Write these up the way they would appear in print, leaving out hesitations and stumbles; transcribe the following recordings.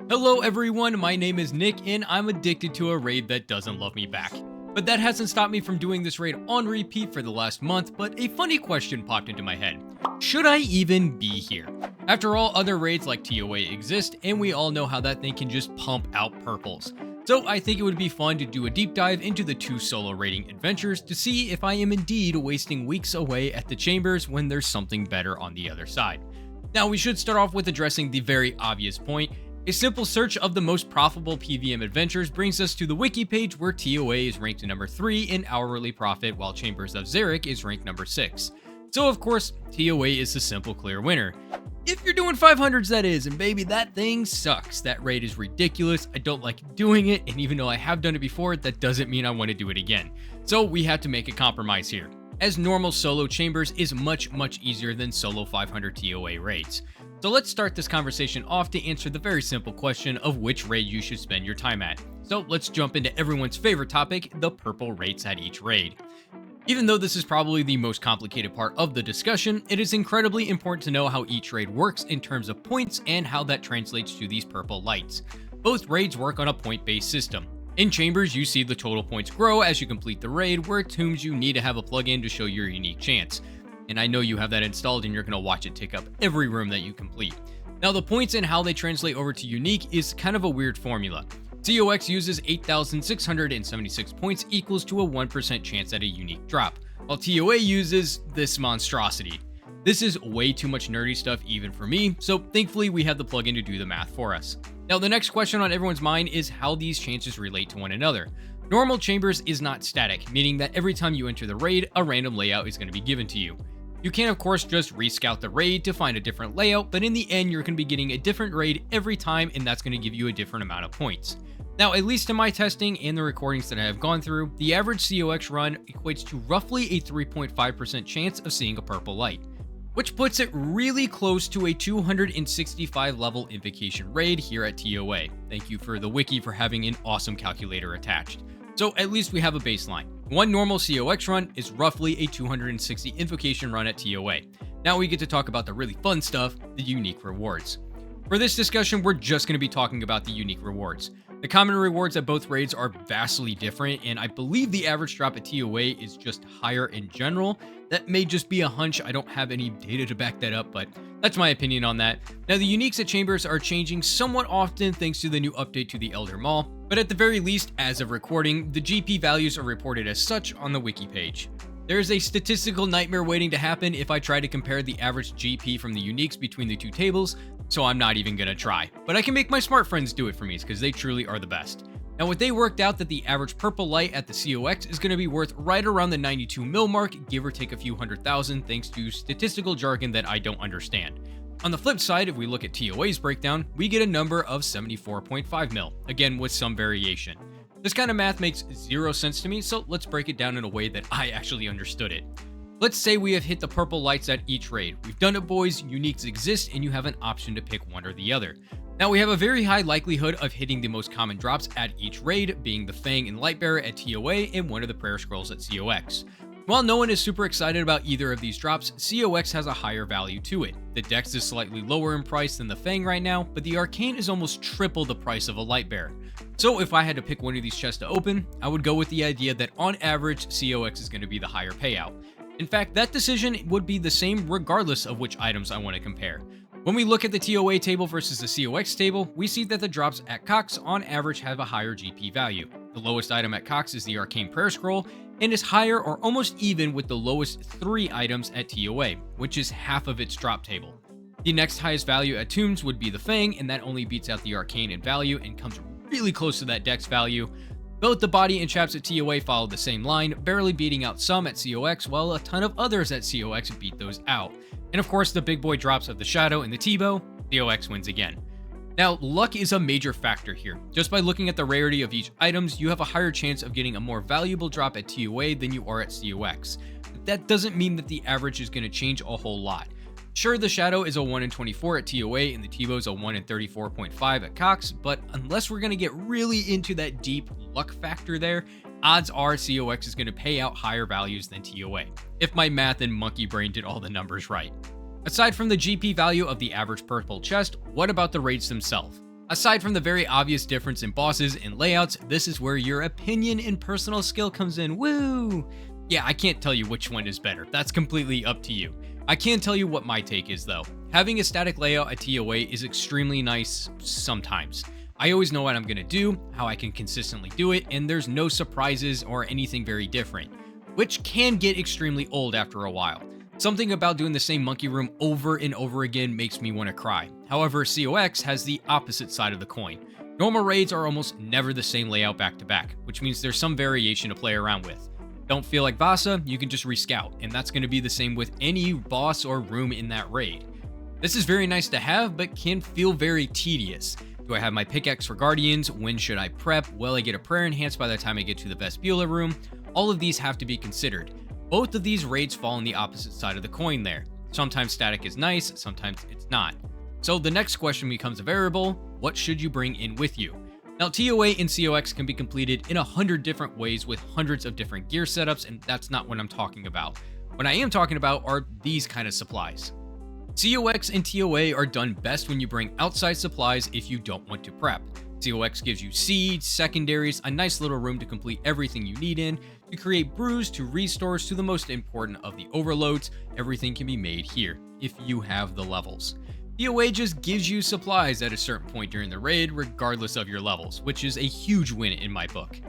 Hello everyone, my name is Nick and I'm addicted to a raid that doesn't love me back. But that hasn't stopped me from doing this raid on repeat for the last month, but a funny question popped into my head. Should I even be here? After all, other raids like TOA exist, and we all know how that thing can just pump out purples. So I think it would be fun to do a deep dive into the two solo raiding adventures to see if I am indeed wasting weeks away at the chambers when there's something better on the other side. Now we should start off with addressing the very obvious point. A simple search of the most profitable PVM adventures brings us to the Wiki page where TOA is ranked number 3 in hourly profit while Chambers of Xeric is ranked number 6. So of course, TOA is the simple clear winner. If you're doing 500s that is, and baby that thing sucks. That raid is ridiculous, I don't like doing it, and even though I have done it before, that doesn't mean I want to do it again. So we have to make a compromise here, as normal solo Chambers is much easier than solo 500 TOA raids. So let's start this conversation off to answer the very simple question of which raid you should spend your time at. So let's jump into everyone's favorite topic, the purple rates at each raid. Even though this is probably the most complicated part of the discussion, it is incredibly important to know how each raid works in terms of points and how that translates to these purple lights. Both raids work on a point-based system. In Chambers, you see the total points grow as you complete the raid, where Tombs you need to have a plugin to show your unique chance. And I know you have that installed and you're going to watch it tick up every room that you complete. Now the points and how they translate over to unique is kind of a weird formula. COX uses 8,676 points equals to a 1% chance at a unique drop, while TOA uses this monstrosity. This is way too much nerdy stuff even for me, so thankfully we have the plugin to do the math for us. Now the next question on everyone's mind is how these chances relate to one another. Normal Chambers is not static, meaning that every time you enter the raid, a random layout is going to be given to you. You can of course just rescout the raid to find a different layout, but in the end you're going to be getting a different raid every time, and that's going to give you a different amount of points. Now, at least in my testing and the recordings that I have gone through, the average COX run equates to roughly a 3.5% chance of seeing a purple light, which puts it really close to a 265 level invocation raid here at TOA. Thank you for the wiki for having an awesome calculator attached. So at least we have a baseline. One normal COX run is roughly a 260 invocation run at TOA. Now we get to talk about the really fun stuff, the unique rewards. For this discussion, we're just going to be talking about the unique rewards. The common rewards at both raids are vastly different, and I believe the average drop at TOA is just higher in general. That may just be a hunch, I don't have any data to back that up, but that's my opinion on that. Now the uniques at Chambers are changing somewhat often thanks to the new update to the Elder Maul, but at the very least, as of recording, the GP values are reported as such on the wiki page. There is a statistical nightmare waiting to happen if I try to compare the average GP from the uniques between the two tables, so I'm not even gonna try. But I can make my smart friends do it for me because they truly are the best. Now what they worked out that the average purple light at the COX is gonna be worth right around the 92 mil mark, give or take a few 100,000 thanks to statistical jargon that I don't understand. On the flip side, if we look at TOA's breakdown, we get a number of 74.5 mil, again with some variation. This kind of math makes zero sense to me, so let's break it down in a way that I actually understood it. Let's say we have hit the purple lights at each raid. We've done it, boys, uniques exist, and you have an option to pick one or the other. Now we have a very high likelihood of hitting the most common drops at each raid, being the Fang and Lightbearer at TOA and one of the Prayer Scrolls at COX. While no one is super excited about either of these drops, COX has a higher value to it. The Dex is slightly lower in price than the Fang right now, but the Arcane is almost triple the price of a Lightbearer. So if I had to pick one of these chests to open, I would go with the idea that on average, COX is going to be the higher payout. In fact, that decision would be the same regardless of which items I want to compare. When we look at the TOA table versus the COX table, we see that the drops at COX on average have a higher GP value. The lowest item at COX is the Arcane Prayer Scroll, and is higher or almost even with the lowest 3 items at TOA, which is half of its drop table. The next highest value at Tombs would be the Fang, and that only beats out the Arcane in value and comes really close to that Dex value. Both the Body and Chaps at TOA follow the same line, barely beating out some at COX, while a ton of others at COX beat those out. And of course, the big boy drops of the Shadow and the T-Bow, COX wins again. Now, luck is a major factor here. Just by looking at the rarity of each items, you have a higher chance of getting a more valuable drop at TOA than you are at COX. But that doesn't mean that the average is going to change a whole lot. Sure, the Shadow is a 1 in 24 at TOA and the T-Bow is a 1 in 34.5 at COX, but unless we're going to get really into that deep luck factor there, odds are COX is going to pay out higher values than TOA, if my math and monkey brain did all the numbers right. Aside from the GP value of the average purple chest, what about the raids themselves? Aside from the very obvious difference in bosses and layouts, this is where your opinion and personal skill comes in. Woo! Yeah, I can't tell you which one is better. That's completely up to you. I can tell you what my take is though. Having a static layout at TOA is extremely nice sometimes. I always know what I'm gonna do, how I can consistently do it, and there's no surprises or anything very different, which can get extremely old after a while. Something about doing the same monkey room over and over again makes me want to cry. However, COX has the opposite side of the coin. Normal raids are almost never the same layout back to back, which means there's some variation to play around with. Don't feel like Vasa, you can just rescout, and that's going to be the same with any boss or room in that raid. This is very nice to have, but can feel very tedious. Do I have my pickaxe for Guardians? When should I prep? Will I get a prayer enhanced by the time I get to the Vestibula room? All of these have to be considered. Both of these raids fall on the opposite side of the coin there. Sometimes static is nice, sometimes it's not. So the next question becomes a variable: what should you bring in with you? Now, TOA and COX can be completed in 100 different ways with hundreds of different gear setups, and that's not what I'm talking about. What I am talking about are these kind of supplies. COX and TOA are done best when you bring outside supplies if you don't want to prep. COX gives you seeds, secondaries, a nice little room to complete everything you need in, to create brews, to restores, to the most important of the overloads. Everything can be made here, if you have the levels. TOA just gives you supplies at a certain point during the raid, regardless of your levels, which is a huge win in my book.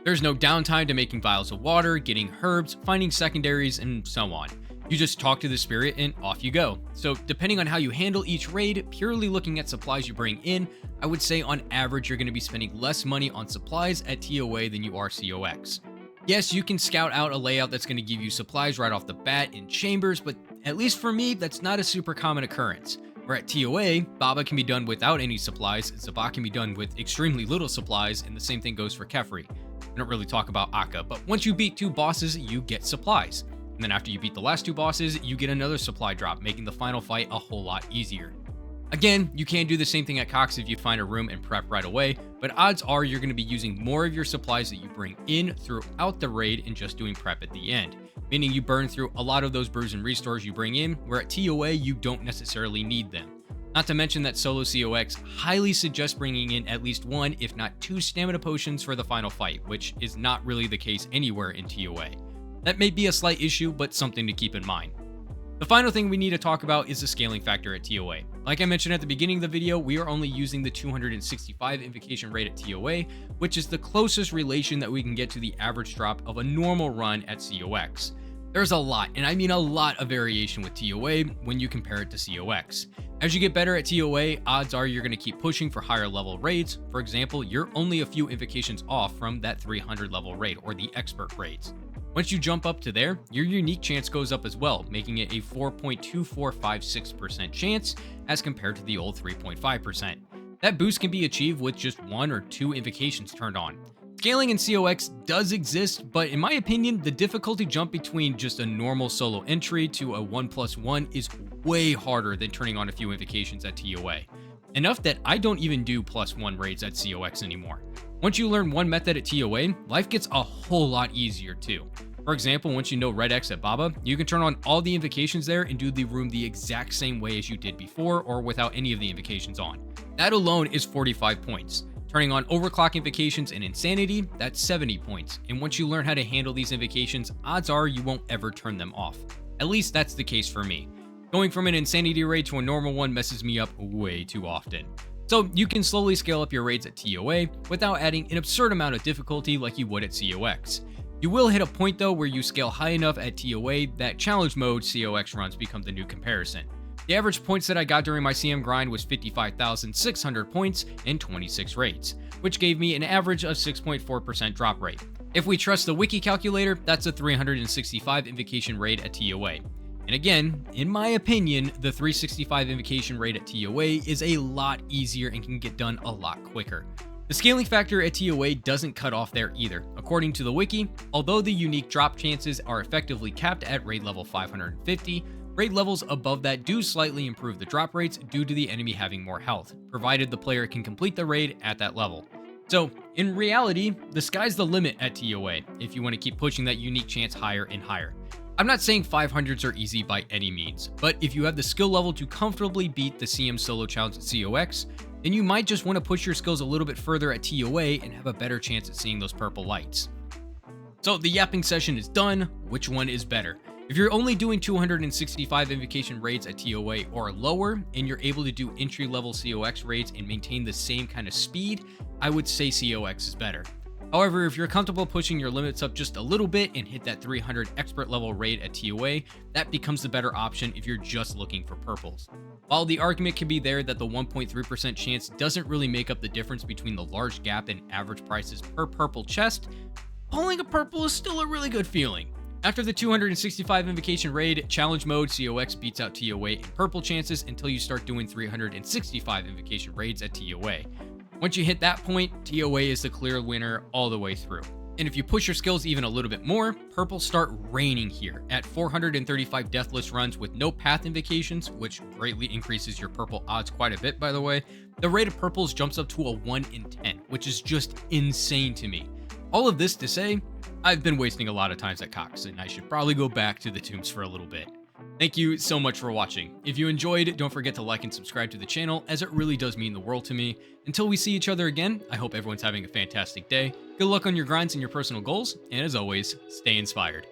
There's no downtime to making vials of water, getting herbs, finding secondaries, and so on. You just talk to the spirit and off you go. So depending on how you handle each raid, purely looking at supplies you bring in, I would say on average you're going to be spending less money on supplies at TOA than you are COX. Yes, you can scout out a layout that's going to give you supplies right off the bat in chambers, but at least for me, that's not a super common occurrence. Where at TOA, Baba can be done without any supplies, Zabak can be done with extremely little supplies, and the same thing goes for Kefri. I don't really talk about Akka, but once you beat 2 bosses, you get supplies. And then after you beat the last 2 bosses, you get another supply drop, making the final fight a whole lot easier. Again, you can do the same thing at COX if you find a room and prep right away, but odds are you're going to be using more of your supplies that you bring in throughout the raid and just doing prep at the end, meaning you burn through a lot of those brews and restores you bring in, where at TOA you don't necessarily need them. Not to mention that solo COX highly suggests bringing in at least 1, if not 2 stamina potions for the final fight, which is not really the case anywhere in TOA. That may be a slight issue, but something to keep in mind. The final thing we need to talk about is the scaling factor at TOA. Like I mentioned at the beginning of the video, we are only using the 265 invocation rate at TOA, which is the closest relation that we can get to the average drop of a normal run at COX. There's a lot, and I mean a lot of variation with TOA when you compare it to COX. As you get better at TOA, odds are you're going to keep pushing for higher level raids. For example, you're only a few invocations off from that 300 level raid or the expert raids. Once you jump up to there, your unique chance goes up as well, making it a 4.2456% chance as compared to the old 3.5%. That boost can be achieved with just 1 or 2 invocations turned on. Scaling in COX does exist, but in my opinion, the difficulty jump between just a normal solo entry to a 1+1 is way harder than turning on a few invocations at TOA. Enough that I don't even do +1 raids at COX anymore. Once you learn one method at TOA, life gets a whole lot easier too. For example, once you know Red X at Baba, you can turn on all the invocations there and do the room the exact same way as you did before or without any of the invocations on. That alone is 45 points. Turning on overclock invocations and insanity, that's 70 points. And once you learn how to handle these invocations, odds are you won't ever turn them off. At least that's the case for me. Going from an insanity raid to a normal one messes me up way too often. So you can slowly scale up your raids at TOA without adding an absurd amount of difficulty like you would at COX. You will hit a point though where you scale high enough at TOA that challenge mode COX runs become the new comparison. The average points that I got during my CM grind was 55,600 points in 26 raids, which gave me an average of 6.4% drop rate. If we trust the Wiki calculator, that's a 365 invocation raid at TOA. And again, in my opinion, the 365 invocation rate at TOA is a lot easier and can get done a lot quicker. The scaling factor at TOA doesn't cut off there either. According to the Wiki, although the unique drop chances are effectively capped at raid level 550, raid levels above that do slightly improve the drop rates due to the enemy having more health, provided the player can complete the raid at that level. So, in reality, the sky's the limit at TOA if you want to keep pushing that unique chance higher and higher. I'm not saying 500s are easy by any means, but if you have the skill level to comfortably beat the CM solo challenge at COX, then you might just want to push your skills a little bit further at TOA and have a better chance at seeing those purple lights. So the yapping session is done. Which one is better? If you're only doing 265 invocation raids at TOA or lower, and you're able to do entry-level COX raids and maintain the same kind of speed, I would say COX is better. However, if you're comfortable pushing your limits up just a little bit and hit that 300 expert level raid at TOA, that becomes the better option if you're just looking for purples. While the argument can be there that the 1.3% chance doesn't really make up the difference between the large gap in average prices per purple chest, pulling a purple is still a really good feeling. After the 265 invocation raid, challenge mode, COX beats out TOA in purple chances until you start doing 365 invocation raids at TOA. Once you hit that point, TOA is the clear winner all the way through. And if you push your skills even a little bit more, purples start raining here at 435 deathless runs with no path invocations, which greatly increases your purple odds quite a bit, by the way. The rate of purples jumps up to a 1 in 10, which is just insane to me. All of this to say, I've been wasting a lot of times at COX, and I should probably go back to the tombs for a little bit. Thank you so much for watching. If you enjoyed, don't forget to like and subscribe to the channel, as it really does mean the world to me. Until we see each other again, I hope everyone's having a fantastic day. Good luck on your grinds and your personal goals, and as always, stay inspired.